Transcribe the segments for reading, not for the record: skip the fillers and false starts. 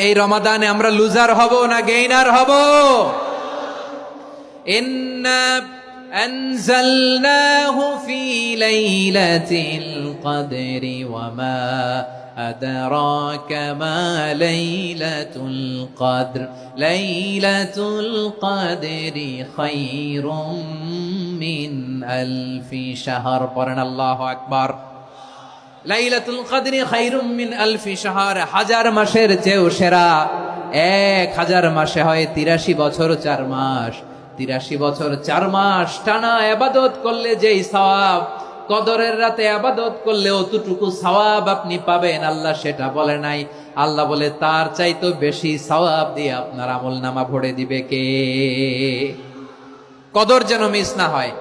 এই রমাদানে আমরা লুজার হব না গেইনার হব? ইন্না আনজালনাহু ফি লাইলাতিল কদরি ওয়া মা আদরাকা মা লাইলাতুল কদর লাইলাতুল কদরি খায়রুম মিন আলফি শাহর। পড়েন আল্লাহু আকবার। লাইলাতুল কদরি খায়রুম মিন আলফি শাহর, হাজার মাসের চেয়েও সেরা। 1000 মাসে হয় 83 বছর 4 মাস। 83 বছর 4 মাস টানা ইবাদত করলে যেই সওয়াব, কদরের রাতে ইবাদত করলে অতটুকু সওয়াব আপনি পাবেন, আল্লাহ সেটা বলে নাই। আল্লাহ বলে তার চাইতে বেশি সওয়াব দিয়ে আপনার আমলনামা ভরে দিবে কে? কদর যেন মিস না হয়।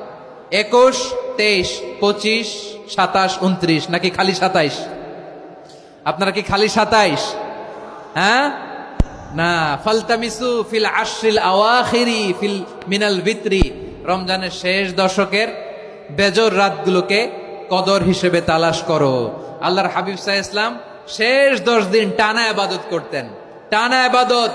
21, 23, 25, 27, 29 নাকি খালি 27? আপনারা কি খালি 27? হ্যাঁ না, ফালতামিসু ফিল আশরিল আওয়াখিরি ফিল মিনাল ভিতরি, রমজানের শেষ দশকের বেজর রাতগুলোকে কদর হিসেবে তালাশ করো। আল্লাহর হাবিব সাল্লাল্লাহু আলাইহি ওয়াসাল্লাম শেষ 10 দিন টানা ইবাদত করতেন, টানা ইবাদত।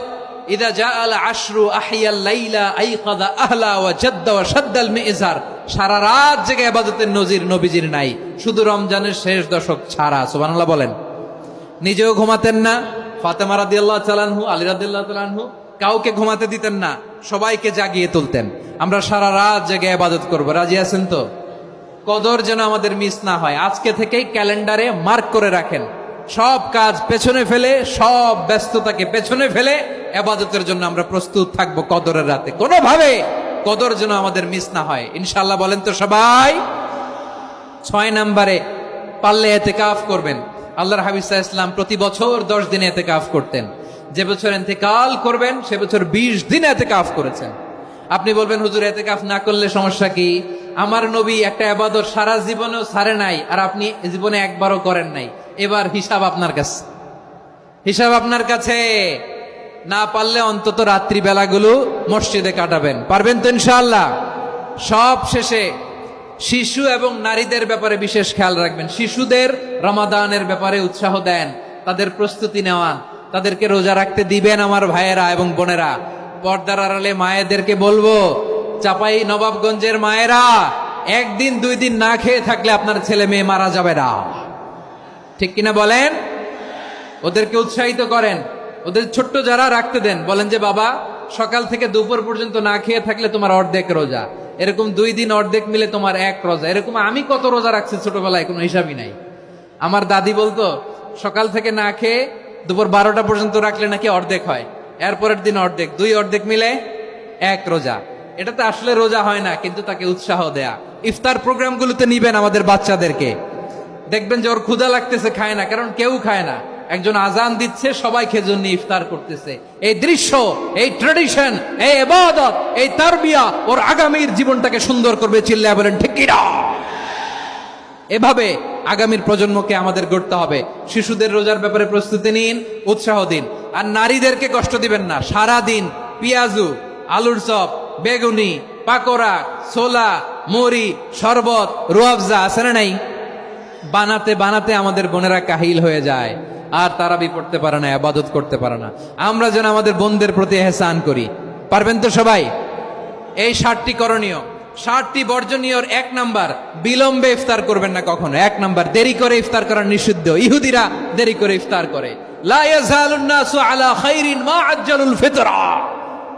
ইদা জাআল আশরু আহিয়াল লাইলা আইকাদা আহলা ওয়া জাদ্দা ওয়া শাদ্দাল মিজার। সারা রাত জেগে ইবাদতের নজির নবীজির নাই, শুধু রমজানের শেষ দশক ছাড়া। সুবহানাল্লাহ বলেন। নিজেও ঘুমাতেন না, ফাতেমা রাদিয়াল্লাহু তাআলা আনহু, আলী রাদিয়াল্লাহু তাআলা আনহু কাউকে ঘুমাতে দিতেন না, সবাইকে জাগিয়ে তুলতেন। আমরা সারা রাত জেগে ইবাদত করব, রাজি আছেন তো? কদর যেন আমাদের মিস না হয়। আজকে থেকেই ক্যালেন্ডারে মার্ক করে রাখেন, সব কাজ পেছনে ফেলে, সব ব্যস্ততাকে পেছনে ফেলে ইবাদতের জন্য আমরা প্রস্তুত থাকব কদরের রাতে। কোনোভাবে কদর যেন আমাদের মিস না হয়, ইনশাআল্লাহ। বলেন তো সবাই। 6 নম্বরে পারলে ইতিকাফ করবেন। আল্লাহর হাবিব সাল্লাল্লাহু আলাইহি ওয়াসাল্লাম প্রতি বছর 10 দিন ইতিকাফ করতেন। যে বছর ইন্তেকাল করবেন সে বছর 20 দিন ইতিকাফ করেছেন। আপনি বলবেন হুজুর ইতিকাফ না করলে সমস্যা কি? আমার নবী একটা ইবাদত সারা জীবনেও ছাড়ে নাই, আর আপনি জীবনে একবারও করেন নাই। এবার হিসাব আপনার কাছে, হিসাব আপনার কাছে। না পারলে অন্তত রাত্রি বেলাগুলো মসজিদে কাটাবেন। পারবেন তো ইনশাআল্লাহ? সব শেষে শিশু এবং নারীদের ব্যাপারে বিশেষ খেয়াল রাখবেন। শিশুদের রমাদানের ব্যাপারে উৎসাহ দেন, তাদের প্রস্তুতি নেওয়ান, তাদেরকে রোজা রাখতে দিবেন। আমার ভাইয়েরা এবং বোনেরা, পর্দার আড়ালে মায়েদেরকে বলবো, চাপাই নবাবগঞ্জের মায়েরা, 1 দিন 2 দিন না খেয়ে থাকলে আপনার ছেলে মেয়ে মারা যাবে না। ঠিক কিনা বলেন? ওদেরকে উৎসাহিত করেন, ওদের ছোট্ট যারা রাখতে দেন, বলেন যে বাবা সকাল থেকে দুপুর পর্যন্ত না খেয়ে থাকলে তোমার অর্ধেক রোজা, এরকম 2 দিন অর্ধেক মিলে তোমার 1 রোজা। এরকম আমি কত রোজা রাখছি ছোটবেলায়, কোনো হিসাবই নাই। আমার দাদি বলতো সকাল থেকে না খেয়ে দুপুর 12টা পর্যন্ত রাখলে নাকি অর্ধেক হয়, এরপরের দিন অর্ধেক, 2 অর্ধেক মিলে 1 রোজা। এটা তো আসলে রোজা হয় না, কিন্তু তাকে উৎসাহ দেয়া। ইফতার প্রোগ্রামগুলোতে নিবেন আমাদের বাচ্চাদেরকে, দেখবেন যে ওর ক্ষুধা লাগতেছে, খায় না, কারণ কেউ খায় না। একজন আজান দিচ্ছে, সবাই খেজুর নিয়ে ইফতার করতেছে। এই দৃশ্য, এই ট্র্যাডিশন, এই ইবাদত, এই তারবিয়া ওর আগামীর জীবনটাকে সুন্দর করবে। চিল্লায়া বলেন ঠিক কি না? এভাবে আগামীর প্রজন্মকে আমাদের গড়তে হবে। শিশুদের রোজার ব্যাপারে প্রস্তুতি নিন, উৎসাহ দিন। আর নারীদেরকে কষ্ট দিবেন না। সারা দিন পেঁয়াজু, আলুর চপ, বেগুনি, পাকোড়া, ছোলা, মুড়ি, শরবত, রুয়াবজা আছে না নাই? বানাতে বানাতে আমাদের বোনেরা কাহিল হয়ে যায়, আর তারাবি পড়তে পারে না, ইবাদত করতে পারে না। আমরা যেন আমাদের বোনদের প্রতি ইহসান করি। পারবেন তো সবাই? এই 7টি করণীয়, 7টি বর্জনীয়। 1 নাম্বার, বিলম্বে ইফতার করবেন না কখনো। 1 নাম্বার, দেরি করে ইফতার করা নিষিদ্ধ। ইহুদিরা দেরি করে ইফতার করে। লা ইয়াজালুন নাসু আলা খাইরিন মা আজ্জালুল ফিতরা।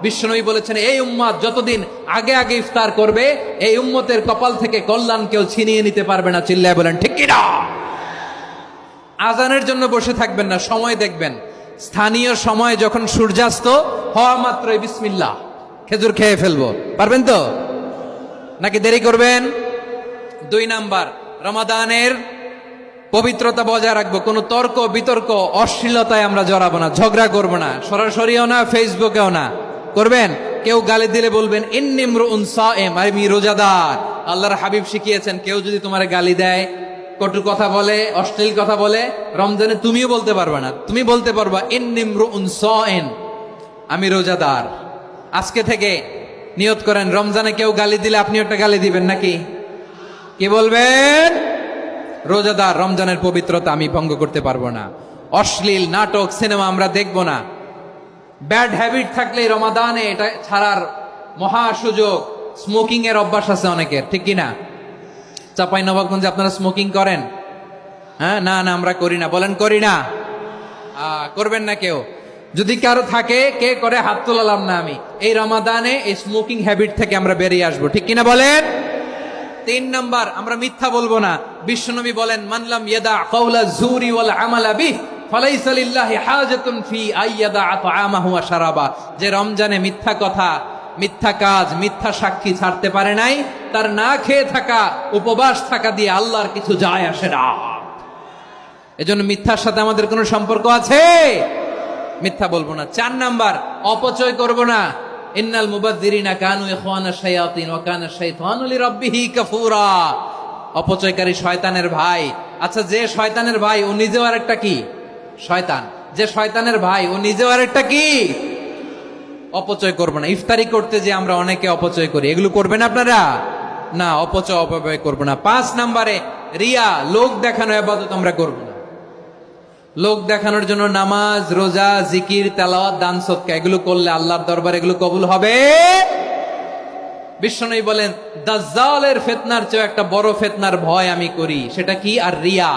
বিশ্বনবী বলেছেন, এই উম্মত যতদিন আগে আগে ইফতার করবে, এই উম্মতের কপাল থেকে কল্যাণ কেউ ছিনিয়ে নিতে পারবে না। চিল্লায় বলেন ঠিক কি না? আজানের জন্য বসে থাকবেন না, সময় দেখবেন। স্থানীয় সময় যখন সূর্যাস্ত হওয়া মাত্রই বিসমিল্লাহ, খেজুর খেয়ে ফেলবো। পারবেন তো? নাকি দেরি করবেন? 2 নাম্বার, রমাদানের পবিত্রতা বজায় রাখবো। কোনো তর্ক বিতর্ক, অশ্লীলতায় আমরা জড়াবো না, ঝগড়া করবো না, সরাসরিও না, ফেসবুকেও না। করবেন? কেউ গালি দিলে বলবেন ইন্নিমরুউন সায়েম, আমি রোজাদার। আল্লাহর হাবিব শিখিয়েছেন, কেউ যদি তোমার গালি দেয়, কটু কথা বলে, অশ্লীল কথা বলে, রমজানে তুমিও বলতে পারবে না। তুমি বলতে পারবা ইন্নিমরুউন সায়েম, আমি রোজাদার। আজকে থেকে নিয়ত করেন, রমজানে কেউ গালি দিলে আপনি একটা গালি দিবেন নাকি? কি বলবেন? রোজাদার, রমজানের পবিত্রতা আমি ভঙ্গ করতে পারবো না। অশ্লীল নাটক, সিনেমা আমরা দেখবো না। ব্যাড হ্যাবিট থাকলে রমাদানে এটা ছাড়ার মহা সুযোগ। স্মোকিং এর অভ্যাস আছে অনেকের, ঠিক কিনা? চাঁপাইনবাবগঞ্জে আপনারা স্মোকিং করেন? হ্যাঁ, না না আমরা করি না। বলেন করি না? করবেন না কেউ? যদি কারো থাকে, কে করে হাত তোলালাম না আমি। এই রমাদানে এই স্মোকিং হ্যাবিট থেকে আমরা বেরিয়ে আসবো, ঠিক কিনা বলেন? 3 নাম্বার, আমরা মিথ্যা বলবো না। বিশ্বনবী বলেন, মানলাম ইয়াদা কাওলা যুরি ওয়াল আমালা বিহি ফালাইসা লিল্লাহি হাজাতুন ফি আইয়াদা তাআমাহু ওয়া শারাবা। যে রমজানে মিথ্যা কথা, মিথ্যা কাজ, মিথ্যা সাক্ষী ছাড়তে পারে নাই, তার না খেয়ে থাকা, উপবাস থাকা দিয়ে আল্লাহর কিছু যায় আসে না। এজন্য মিথ্যার সাথে আমাদের কোনো সম্পর্ক আছে? মিথ্যা বলবো না। 4 নাম্বার, অপচয় করব না। ইন্নাল মুবাযযিরিনা কানু ইখওয়ানাশ শায়াতিন ওয়া কানা শাইতানু লিরাব্বিহি কাফুরা। অপচয়কারী শয়তানের ভাই। আচ্ছা, যে শয়তানের ভাই ও নিজেও আরেকটা কি? শয়তান। যে শয়তানের ভাই ও নিজেও আরেকটা কি? অপচয় করব না। ইফতারি করতে যে আমরা অনেকে অপচয় করি, এগুলো করবেন আপনারা? না, অপচয় অপব্যয় করব না। 5 নাম্বারে, রিয়া, লোক দেখানো ইবাদত আমরা করব না। লোক দেখানোর জন্য নামাজ, রোজা, জিকির, তেলাওয়াত, দান, সদকা এগুলো করলে আল্লাহর দরবারে এগুলো কবুল হবে? বিশ্বনবী বলেন, দাজ্জালের ফিতনার চেয়ে একটা বড় ফিতনার ভয় আমি করি। সেটা কি? আর রিয়া,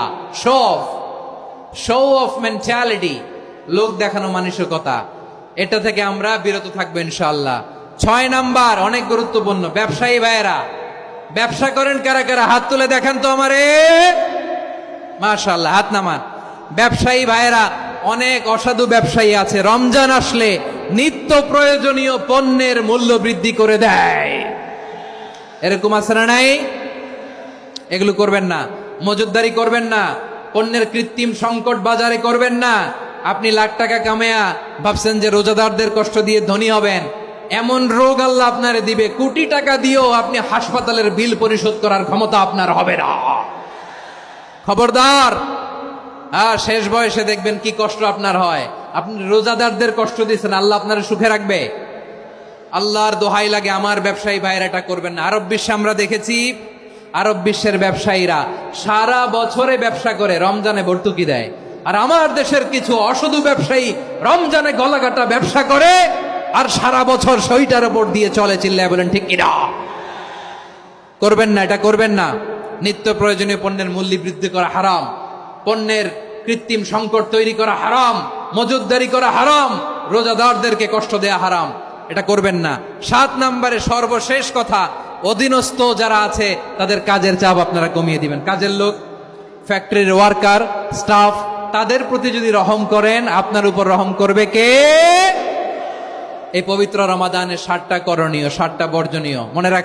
শো অফ মেন্টালিটি, লোক দেখানো মানসিকতা। এটা থেকে আমরা বিরত থাকবো ইনশাআল্লাহ। 6 নাম্বার, অনেক গুরুত্বপূর্ণ। ব্যবসায়ী ভাইয়েরা, ব্যবসা করেন কারা কারা? হাত তুলে দেখান তো আমারে। মাশাআল্লাহ, হাত নামান। ব্যবসায়ী ভাইয়েরা, অনেক অসাধু ব্যবসায়ী আছে, রমজান আসলে নিত্য প্রয়োজনীয় পণ্যের মূল্য বৃদ্ধি করে দেয়। এরকম আছে না নাই? এগুলো করবেন না। মজুদদারি করবেন না। পণ্যের কৃত্রিম সংকট বাজারে করবেন না। আপনি লাখ টাকা কামায়া ভাবছেন যে রোজাদারদের কষ্ট দিয়ে ধনী হবেন। এমন রোগ আল্লাহ আপনারে দিবে, কোটি টাকা দিয়েও আপনি হাসপাতালের বিল পরিশোধ করার ক্ষমতা আপনার হবে না। খবরদার। শেষ বয়সে দেখবেন কি কষ্ট আপনার হয়। আপনি রোজাদারদের কষ্ট দিচ্ছেন, আল্লাহ আপনার সুখে রাখবে? আল্লাহর দোহাই লাগে, আমার ব্যবসায়ী ভাইয়েরা এটা করবেন না। আরব বিশ্বে আমরা দেখেছি, আরব বিশ্বের ব্যবসায়ীরা সারা বছরে ব্যবসা করে, রমজানে ভর্তুকি দেয়। আর আমার দেশের কিছু অসাধু ব্যবসায়ী রমজানে গলাকাটা ব্যবসা করে আর সারা বছর সইটার উপর দিয়ে চলে। চিল্লায় বলেন ঠিক কিনা? করবেন না, এটা করবেন না। নিত্য প্রয়োজনীয় পণ্যের মূল্য বৃদ্ধি করা হারাম, পণ্যের কৃত্রিম সংকট তৈরি করা হারাম, মজুদদারি করা হারাম, রোজাদারদেরকে কষ্ট দেয়া হারাম। এটা করবেন না। 7 নাম্বারে সর্বশেষ কথা, অধীনস্থ যারা আছে তাদের কাজের চাপ আপনারা কমিয়ে দিবেন। কাজের লোক, ফ্যাক্টরির ওয়ার্কার, স্টাফ, তাদের প্রতি যদি রহম করেন, আপনার উপর রহম করবে কে? এই পবিত্র রমাদানের 7টা করণীয়, 7টা বর্জনীয় মনে রাখ।